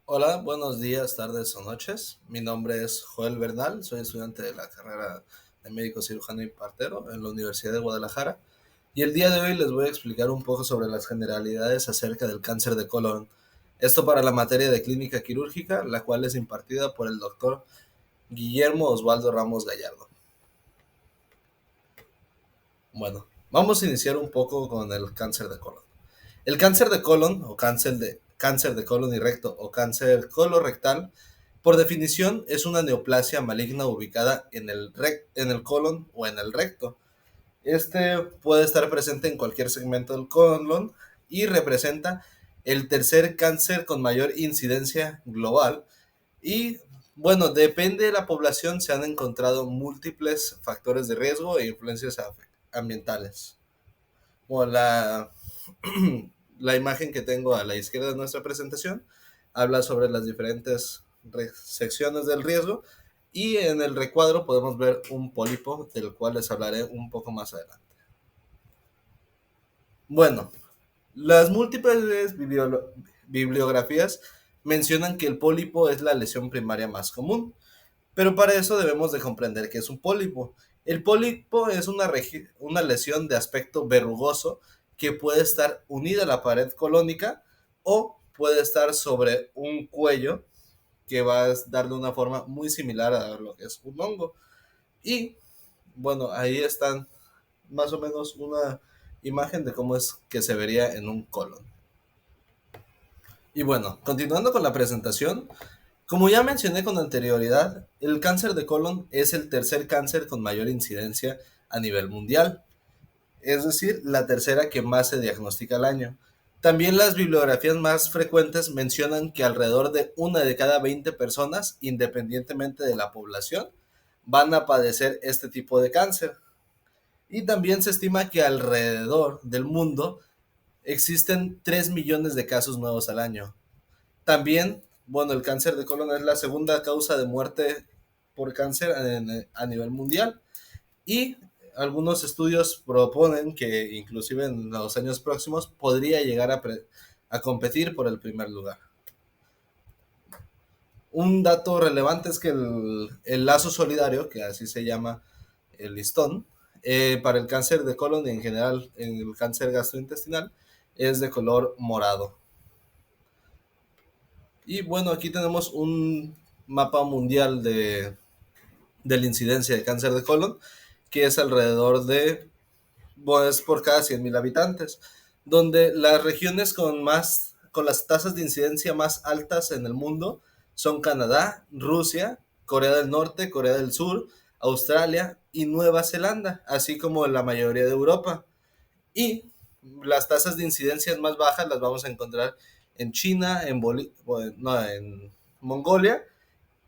Hola, buenos días, tardes o noches. Mi nombre es Joel Bernal, soy estudiante de la carrera de médico cirujano y partero en la Universidad de Guadalajara. Y el día de hoy les voy a explicar un poco sobre las generalidades acerca del cáncer de colon. Esto para la materia de clínica quirúrgica, la cual es impartida por el doctor Guillermo Osvaldo Ramos Gallardo. Bueno, vamos a iniciar un poco con el cáncer de colon. El cáncer de colon o cáncer de colon y recto o cáncer colorectal, por definición, es una neoplasia maligna ubicada en el colon o en el recto. Este puede estar presente en cualquier segmento del colon y representa el tercer cáncer con mayor incidencia global. Y bueno, depende de la población, se han encontrado múltiples factores de riesgo e influencias ambientales. Como la imagen que tengo a la izquierda de nuestra presentación habla sobre las diferentes secciones del riesgo y en el recuadro podemos ver un pólipo del cual les hablaré un poco más adelante. Bueno, las múltiples bibliografías mencionan que el pólipo es la lesión primaria más común, pero para eso debemos de comprender qué es un pólipo. El pólipo es una lesión de aspecto verrugoso que puede estar unida a la pared colónica o puede estar sobre un cuello que va a darle una forma muy similar a lo que es un hongo. Y bueno, ahí están más o menos una imagen de cómo es que se vería en un colon. Y bueno, continuando con la presentación, como ya mencioné con anterioridad, el cáncer de colon es el tercer cáncer con mayor incidencia a nivel mundial, es decir, la tercera que más se diagnostica al año. También las bibliografías más frecuentes mencionan que alrededor de una de cada 20 personas, independientemente de la población, van a padecer este tipo de cáncer. Y también se estima que alrededor del mundo existen 3 millones de casos nuevos al año. También, bueno, el cáncer de colon es la segunda causa de muerte por cáncer a nivel mundial y algunos estudios proponen que inclusive en los años próximos podría llegar a competir por el primer lugar. Un dato relevante es que el lazo solidario, que así se llama el listón, para el cáncer de colon y en general en el cáncer gastrointestinal, es de color morado. Y bueno, aquí tenemos un mapa mundial de la incidencia de cáncer de colon, que es alrededor de, bueno, es por cada 100.000 habitantes, donde las regiones con las tasas de incidencia más altas en el mundo son Canadá, Rusia, Corea del Norte, Corea del Sur, Australia y Nueva Zelanda, así como la mayoría de Europa. Y las tasas de incidencias más bajas las vamos a encontrar en China, en Mongolia,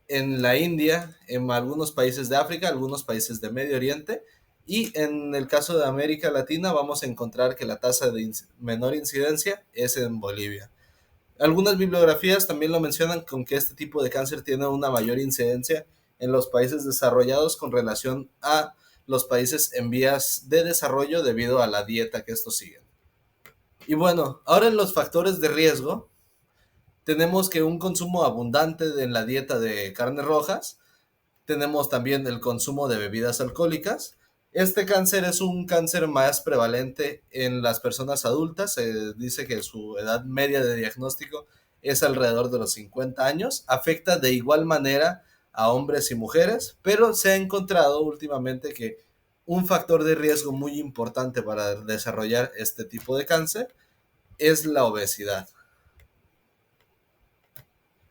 en la India, en algunos países de África, algunos países de Medio Oriente, y en el caso de América Latina vamos a encontrar que la tasa de menor incidencia es en Bolivia. Algunas bibliografías también lo mencionan con que este tipo de cáncer tiene una mayor incidencia en los países desarrollados con relación a los países en vías de desarrollo debido a la dieta que estos siguen. Y bueno, ahora en los factores de riesgo, tenemos que un consumo abundante en la dieta de carnes rojas, tenemos también el consumo de bebidas alcohólicas. Este cáncer es un cáncer más prevalente en las personas adultas. Se dice que su edad media de diagnóstico es alrededor de los 50 años. Afecta de igual manera a hombres y mujeres, pero se ha encontrado últimamente que un factor de riesgo muy importante para desarrollar este tipo de cáncer es la obesidad.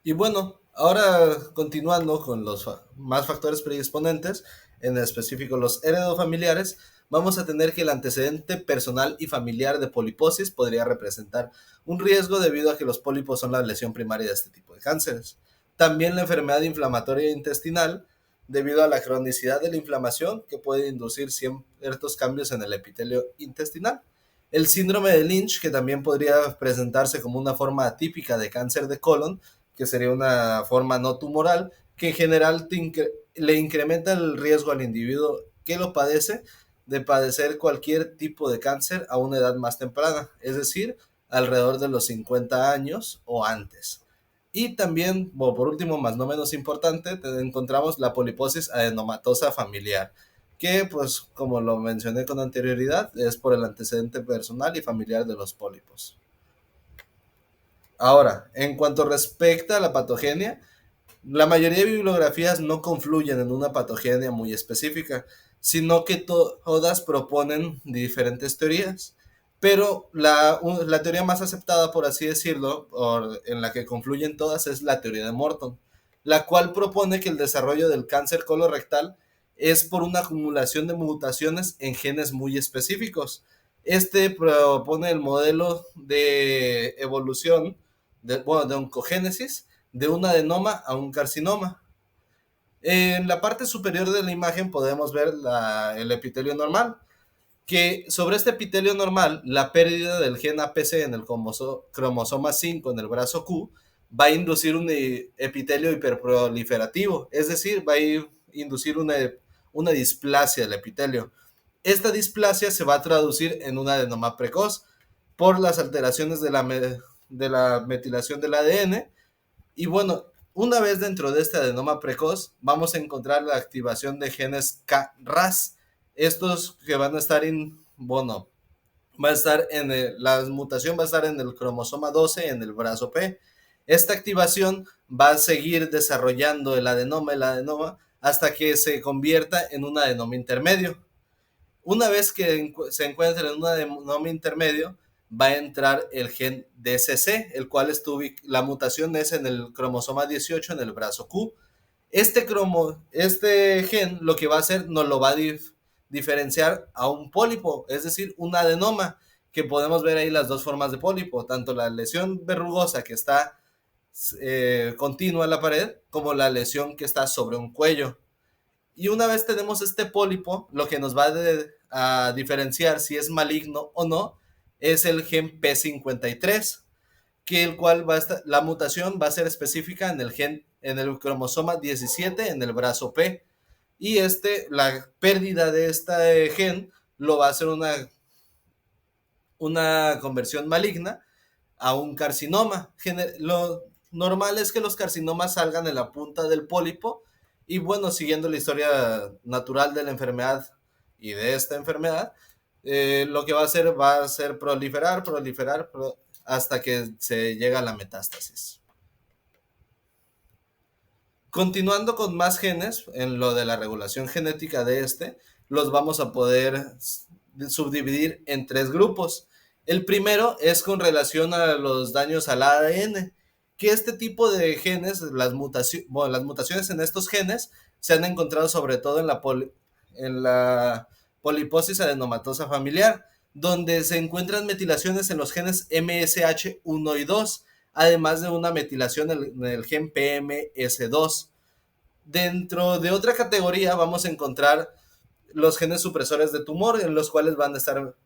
Y bueno, ahora continuando con los más factores predisponentes, en específico los heredofamiliares, vamos a tener que el antecedente personal y familiar de poliposis podría representar un riesgo debido a que los pólipos son la lesión primaria de este tipo de cánceres. También la enfermedad inflamatoria intestinal, debido a la cronicidad de la inflamación que puede inducir ciertos cambios en el epitelio intestinal. El síndrome de Lynch, que también podría presentarse como una forma atípica de cáncer de colon, que sería una forma no tumoral, que en general le incrementa el riesgo al individuo que lo padece de padecer cualquier tipo de cáncer a una edad más temprana, es decir, alrededor de los 50 años o antes. Y también, bueno, por último, más no menos importante, encontramos la poliposis adenomatosa familiar, que pues como lo mencioné con anterioridad, es por el antecedente personal y familiar de los pólipos. Ahora, en cuanto respecta a la patogenia, la mayoría de bibliografías no confluyen en una patogenia muy específica, sino que todas proponen diferentes teorías. Pero la teoría más aceptada, por así decirlo, o en la que confluyen todas, es la teoría de Morton, la cual propone que el desarrollo del cáncer colorectal es por una acumulación de mutaciones en genes muy específicos. Este propone el modelo de evolución, de oncogénesis, de un adenoma a un carcinoma. En la parte superior de la imagen podemos ver el epitelio normal, que sobre este epitelio normal, la pérdida del gen APC en el cromosoma 5 en el brazo Q va a inducir un epitelio hiperproliferativo, es decir, va a inducir una displasia del epitelio. Esta displasia se va a traducir en un adenoma precoz por las alteraciones de la metilación del ADN. Y bueno, una vez dentro de este adenoma precoz, vamos a encontrar la activación de genes KRAS. Estos que van a estar bueno, va a estar la mutación va a estar en el cromosoma 12 en el brazo P. Esta activación va a seguir desarrollando el adenoma, hasta que se convierta en un adenoma intermedio. Una vez que se encuentre en un adenoma intermedio, va a entrar el gen DCC, el cual la mutación es en el cromosoma 18 en el brazo Q. Este gen lo que va a hacer nos lo va a diferenciar a un pólipo, es decir, un adenoma, que podemos ver ahí las dos formas de pólipo, tanto la lesión verrugosa que está continua en la pared, como la lesión que está sobre un cuello. Y una vez tenemos este pólipo, lo que nos va a diferenciar si es maligno o no es el gen P53, que el cual la mutación va a ser específica en el cromosoma 17 en el brazo P. Y la pérdida de este gen lo va a hacer una conversión maligna a un carcinoma. Lo normal es que los carcinomas salgan en la punta del pólipo, y bueno, siguiendo la historia natural de la enfermedad y de esta enfermedad, lo que va a hacer proliferar, hasta que se llega a la metástasis. Continuando con más genes, en lo de la regulación genética los vamos a poder subdividir en tres grupos. El primero es con relación a los daños al ADN, que este tipo de genes, las mutaciones en estos genes se han encontrado sobre todo en la poliposis adenomatosa familiar, donde se encuentran metilaciones en los genes MSH1 y 2, además de una metilación en el gen PMS2. Dentro de otra categoría vamos a encontrar los genes supresores de tumor, en los cuales van a estar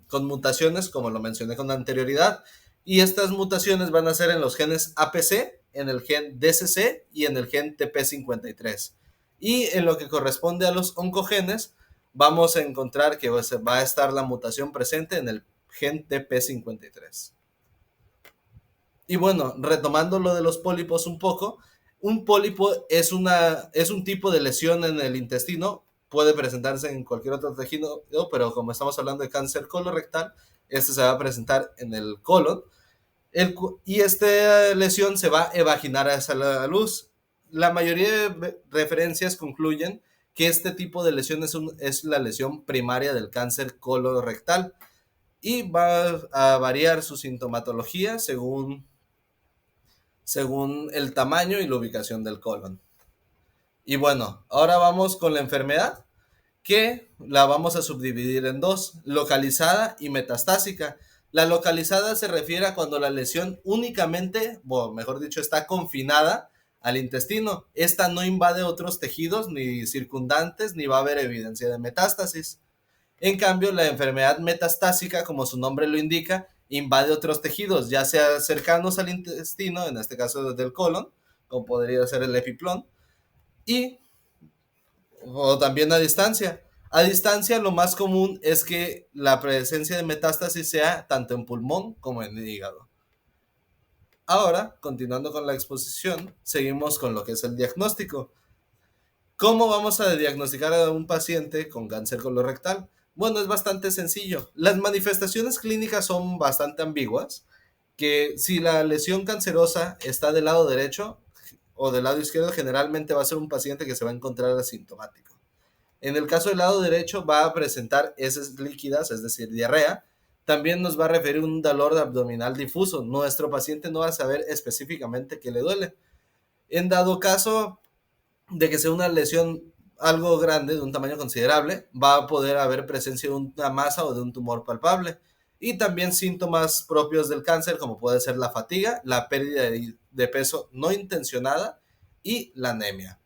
con mutaciones, como lo mencioné con anterioridad, y estas mutaciones van a ser en los genes APC, en el gen DCC y en el gen TP53. Y en lo que corresponde a los oncogenes, vamos a encontrar que va a estar la mutación presente en el gen TP53. Y bueno, retomando lo de los pólipos un poco, un pólipo es un tipo de lesión en el intestino, puede presentarse en cualquier otro tejido, pero como estamos hablando de cáncer colorectal, este se va a presentar en el colon, y esta lesión se va a evaginar hacia la luz. La mayoría de referencias concluyen que este tipo de lesión es la lesión primaria del cáncer colorectal, y va a variar su sintomatología según el tamaño y la ubicación del colon. Y bueno, ahora vamos con la enfermedad, que la vamos a subdividir en dos: localizada y metastásica. La localizada se refiere a cuando la lesión únicamente, o mejor dicho, está confinada al intestino. Esta no invade otros tejidos ni circundantes, ni va a haber evidencia de metástasis. En cambio, la enfermedad metastásica, como su nombre lo indica, invade otros tejidos, ya sea cercanos al intestino, en este caso del colon, como podría ser el epiplón, y o también a distancia. A distancia, lo más común es que la presencia de metástasis sea tanto en pulmón como en el hígado. Ahora, continuando con la exposición, seguimos con lo que es el diagnóstico. ¿Cómo vamos a diagnosticar a un paciente con cáncer colorectal? Bueno, es bastante sencillo. Las manifestaciones clínicas son bastante ambiguas, que si la lesión cancerosa está del lado derecho o del lado izquierdo, generalmente va a ser un paciente que se va a encontrar asintomático. En el caso del lado derecho va a presentar heces líquidas, es decir, diarrea. También nos va a referir un dolor abdominal difuso. Nuestro paciente no va a saber específicamente qué le duele. En dado caso de que sea una lesión algo grande, de un tamaño considerable, va a poder haber presencia de una masa o de un tumor palpable. Y también síntomas propios del cáncer, como puede ser la fatiga, la pérdida de peso no intencionada y la anemia.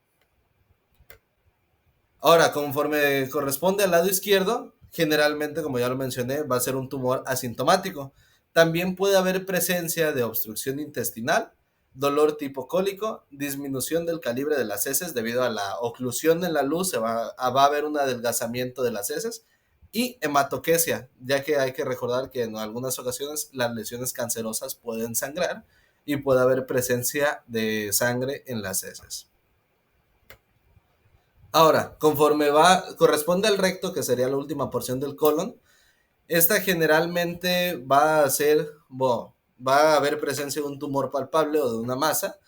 Ahora, conforme corresponde al lado izquierdo, generalmente, como ya lo mencioné, va a ser un tumor asintomático. También puede haber presencia de obstrucción intestinal, dolor tipo cólico, disminución del calibre de las heces debido a la oclusión en la luz, va a haber un adelgazamiento de las heces y hematoquesia, ya que hay que recordar que en algunas ocasiones las lesiones cancerosas pueden sangrar y puede haber presencia de sangre en las heces. Ahora, conforme corresponde al recto, que sería la última porción del colon, esta generalmente va a ser, bueno, va a haber presencia de un tumor palpable o de una masa,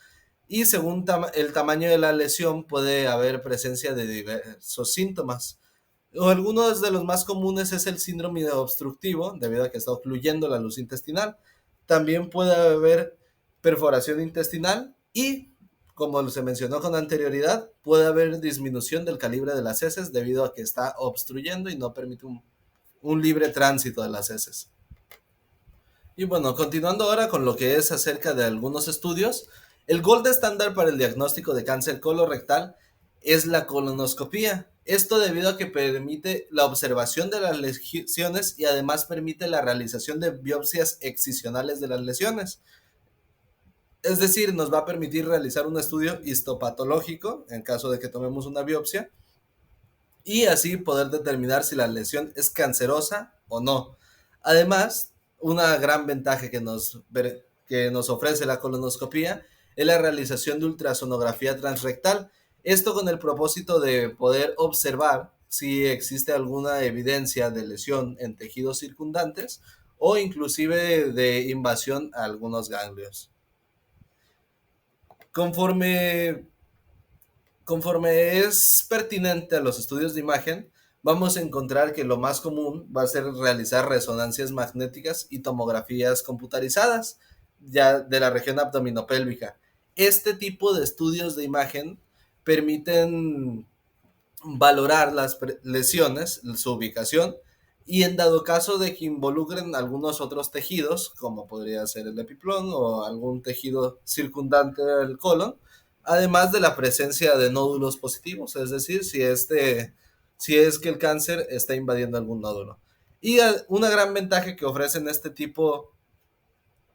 y según el tamaño de la lesión puede haber presencia de diversos síntomas. O algunos de los más comunes es el síndrome obstructivo, debido a que está ocluyendo la luz intestinal. También puede haber perforación intestinal y, como se mencionó con anterioridad, puede haber disminución del calibre de las heces debido a que está obstruyendo y no permite un libre tránsito de las heces. Y bueno, continuando ahora con lo que es acerca de algunos estudios, el gold estándar para el diagnóstico de cáncer colorectal es la colonoscopía. Esto debido a que permite la observación de las lesiones y además permite la realización de biopsias excisionales de las lesiones. Es decir, nos va a permitir realizar un estudio histopatológico en caso de que tomemos una biopsia y así poder determinar si la lesión es cancerosa o no. Además, una gran ventaja que nos ofrece la colonoscopía es la realización de ultrasonografía transrectal. Esto con el propósito de poder observar si existe alguna evidencia de lesión en tejidos circundantes o inclusive de invasión a algunos ganglios. Conforme Conforme es pertinente a los estudios de imagen, vamos a encontrar que lo más común va a ser realizar resonancias magnéticas y tomografías computarizadas ya de la región abdominopélvica. Este tipo de estudios de imagen permiten valorar las lesiones, su ubicación, y en dado caso de que involucren algunos otros tejidos, como podría ser el epiplón o algún tejido circundante del colon, además de la presencia de nódulos positivos, es decir, si es que el cáncer está invadiendo algún nódulo. Y una gran ventaja que ofrecen este tipo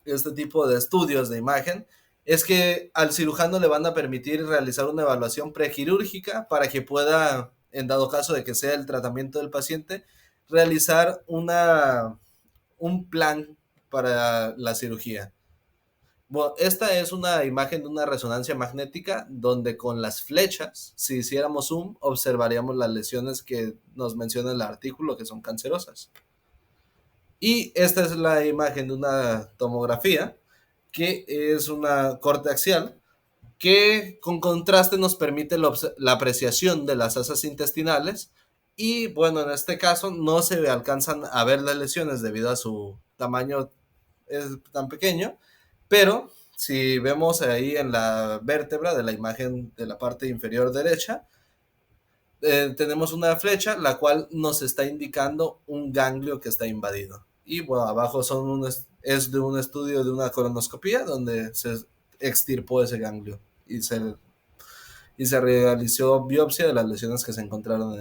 de estudios de imagen es que al cirujano le van a permitir realizar una evaluación prequirúrgica para que pueda, en dado caso de que sea el tratamiento del paciente, realizar un plan para la cirugía. Bueno, esta es una imagen de una resonancia magnética donde con las flechas, si hiciéramos zoom, observaríamos las lesiones que nos menciona el artículo que son cancerosas. Y esta es la imagen de una tomografía que es una corte axial que con contraste nos permite la apreciación de las asas intestinales y bueno, en este caso no se alcanzan a ver las lesiones debido a su tamaño tan pequeño, pero si vemos ahí en la vértebra de la imagen de la parte inferior derecha, tenemos una flecha la cual nos está indicando un ganglio que está invadido. Y bueno, abajo es de un estudio de una colonoscopía donde se extirpó ese ganglio y se realizó biopsia de las lesiones que se encontraron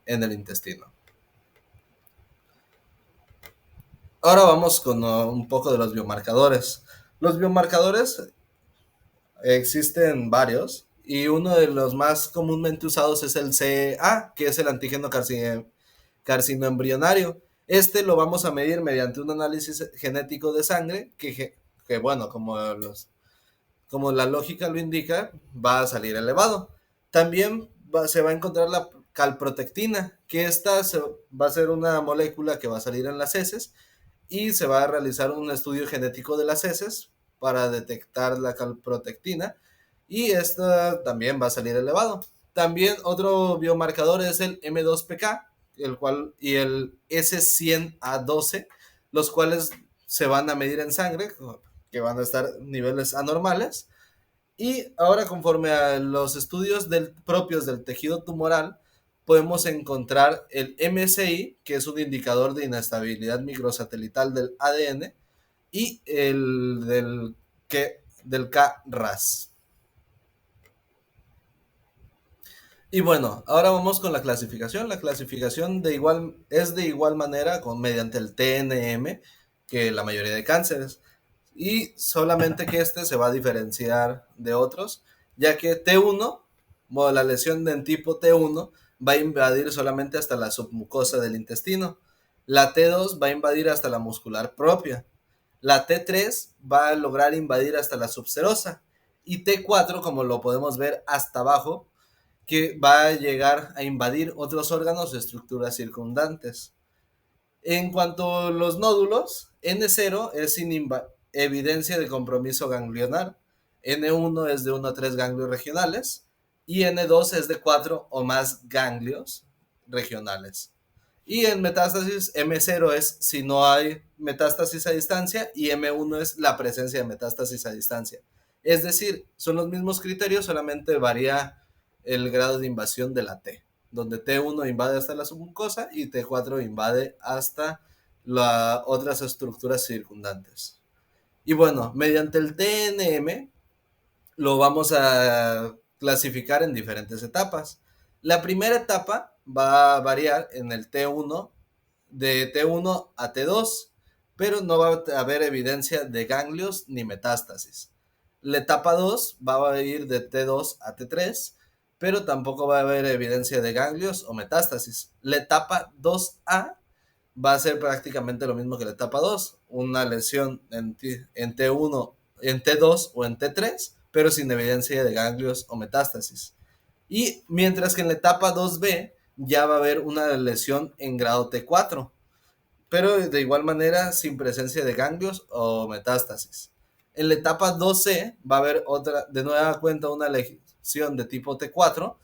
en el intestino. Ahora vamos con un poco de los biomarcadores. Los biomarcadores existen varios y uno de los más comúnmente usados es el CA, que es el antígeno carcinoembrionario. Este lo vamos a medir mediante un análisis genético de sangre que que bueno, como la lógica lo indica, va a salir elevado. También se va a encontrar la calprotectina, que va a ser una molécula que va a salir en las heces y se va a realizar un estudio genético de las heces para detectar la calprotectina y esta también va a salir elevado. También otro biomarcador es el M2PK, el cual y el S100A12, los cuales se van a medir en sangre, que van a estar niveles anormales. Y ahora, conforme a los estudios propios del tejido tumoral, podemos encontrar el MSI, que es un indicador de inestabilidad microsatelital del ADN, y el del KRAS. Y bueno, ahora vamos con la clasificación. La clasificación es de igual manera mediante el TNM que la mayoría de cánceres. Y solamente que este se va a diferenciar de otros, ya que T1, bueno, la lesión en tipo T1 va a invadir solamente hasta la submucosa del intestino. La T2 va a invadir hasta la muscular propia. La T3 va a lograr invadir hasta la subserosa. Y T4, como lo podemos ver hasta abajo, que va a llegar a invadir otros órganos o estructuras circundantes. En cuanto a los nódulos, N0 es sin evidencia de compromiso ganglionar, N1 es de 1 a 3 ganglios regionales y N2 es de 4 o más ganglios regionales. Y en metástasis, M0 es si no hay metástasis a distancia y M1 es la presencia de metástasis a distancia. Es decir, son los mismos criterios, solamente varía el grado de invasión de la T, donde T1 invade hasta la submucosa y T4 invade hasta las otras estructuras circundantes. Y bueno, mediante el TNM lo vamos a clasificar en diferentes etapas. La primera etapa va a variar en el T1, de T1 a T2, pero no va a haber evidencia de ganglios ni metástasis. La etapa 2 va a ir de T2 a T3, pero tampoco va a haber evidencia de ganglios o metástasis. La etapa 2A va a ser prácticamente lo mismo que la etapa 2, una lesión en T1, en T2 o en T3, pero sin evidencia de ganglios o metástasis. Y mientras que en la etapa 2B ya va a haber una lesión en grado T4, pero de igual manera sin presencia de ganglios o metástasis. En la etapa 2C va a haber otra, de nueva cuenta, una lesión de tipo T4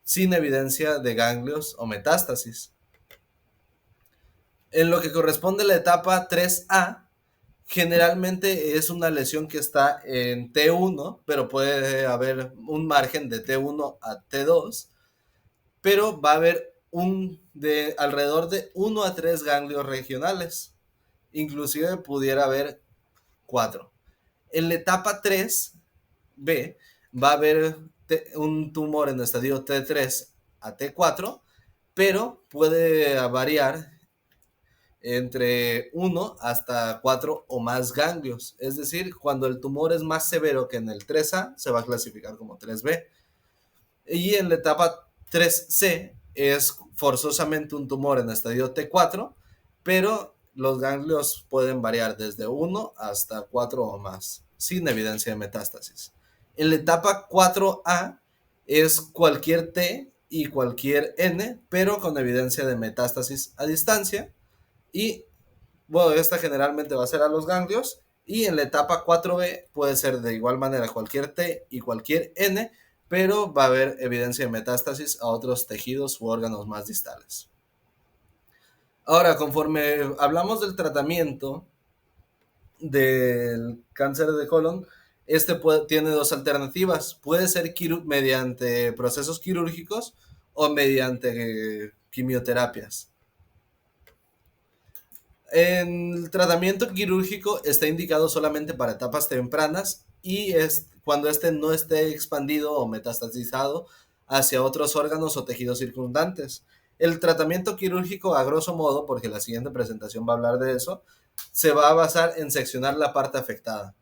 sin evidencia de ganglios o metástasis. En lo que corresponde a la etapa 3A, generalmente es una lesión que está en T1, pero puede haber un margen de T1 a T2, pero va a haber de alrededor de 1 a 3 ganglios regionales. Inclusive pudiera haber 4. En la etapa 3B va a haber un tumor en estadio T3 a T4, pero puede variar entre 1 hasta 4 o más ganglios. Es decir, cuando el tumor es más severo que en el 3A, se va a clasificar como 3B. Y en la etapa 3C es forzosamente un tumor en estadio T4, pero los ganglios pueden variar desde 1 hasta 4 o más, sin evidencia de metástasis. En la etapa 4A es cualquier T y cualquier N, pero con evidencia de metástasis a distancia. Y bueno, esta generalmente va a ser a los ganglios. Y en la etapa 4B puede ser de igual manera cualquier T y cualquier N, pero va a haber evidencia de metástasis a otros tejidos u órganos más distales. Ahora, conforme hablamos del tratamiento del cáncer de colon, tiene dos alternativas. Puede ser mediante procesos quirúrgicos o mediante quimioterapias. El tratamiento quirúrgico está indicado solamente para etapas tempranas y es cuando no esté expandido o metastatizado hacia otros órganos o tejidos circundantes. El tratamiento quirúrgico, a grosso modo, porque la siguiente presentación va a hablar de eso, se va a basar en seccionar la parte afectada.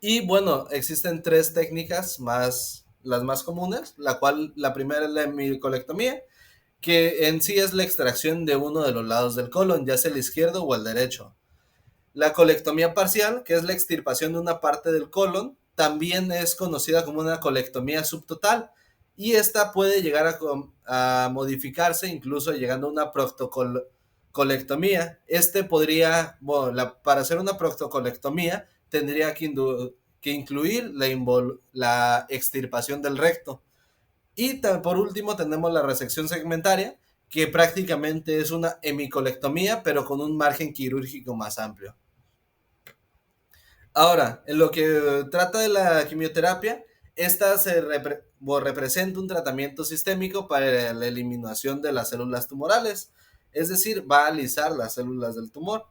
Y bueno, existen tres técnicas las más comunes, la primera es la hemicolectomía, que en sí es la extracción de uno de los lados del colon, ya sea el izquierdo o el derecho. La colectomía parcial, que es la extirpación de una parte del colon, también es conocida como una colectomía subtotal, y esta puede llegar a modificarse, incluso llegando a una proctocolectomía. Para hacer una proctocolectomía tendría que incluir la extirpación del recto. Y por último tenemos la resección segmentaria, que prácticamente es una hemicolectomía, pero con un margen quirúrgico más amplio. Ahora, en lo que trata de la quimioterapia, esta representa un tratamiento sistémico para la eliminación de las células tumorales, es decir, va a alisar las células del tumor.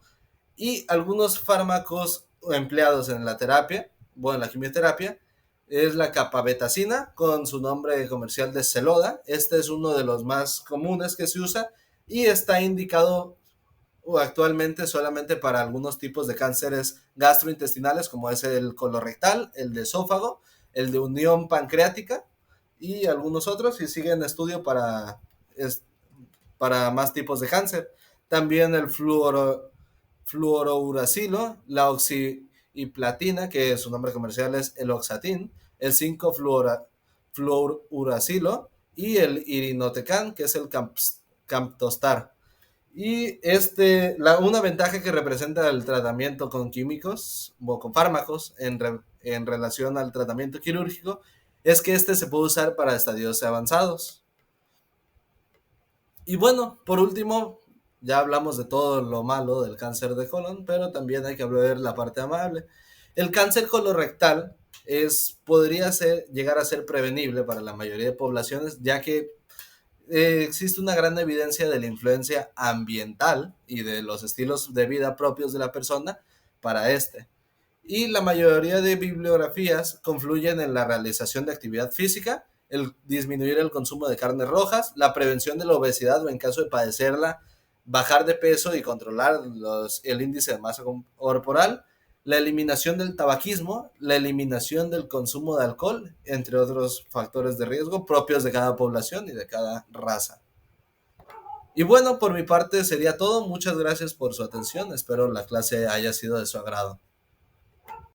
Y algunos fármacos empleados en la terapia, en la quimioterapia, es la capabetacina, con su nombre comercial de Xeloda. Este es uno de los más comunes que se usa y está indicado actualmente solamente para algunos tipos de cánceres gastrointestinales, como es el colorectal, el de esófago, el de unión pancreática y algunos otros, y sigue en estudio para más tipos de cáncer. También el fluorouracilo, la oxiplatina, que su nombre comercial es el Oxatin, el 5-fluorouracilo y el irinotecan, que es el Camptostar. Y una ventaja que representa el tratamiento con químicos o con fármacos en relación al tratamiento quirúrgico es que se puede usar para estadios avanzados. Y bueno, por último, ya hablamos de todo lo malo del cáncer de colon, pero también hay que hablar de la parte amable. El cáncer colorectal podría llegar a ser prevenible para la mayoría de poblaciones, ya que existe una gran evidencia de la influencia ambiental y de los estilos de vida propios de la persona para Y la mayoría de bibliografías confluyen en la realización de actividad física, el disminuir el consumo de carnes rojas, la prevención de la obesidad o en caso de padecerla, bajar de peso y controlar el índice de masa corporal, la eliminación del tabaquismo, la eliminación del consumo de alcohol, entre otros factores de riesgo propios de cada población y de cada raza. Y bueno, por mi parte sería todo. Muchas gracias por su atención. Espero la clase haya sido de su agrado.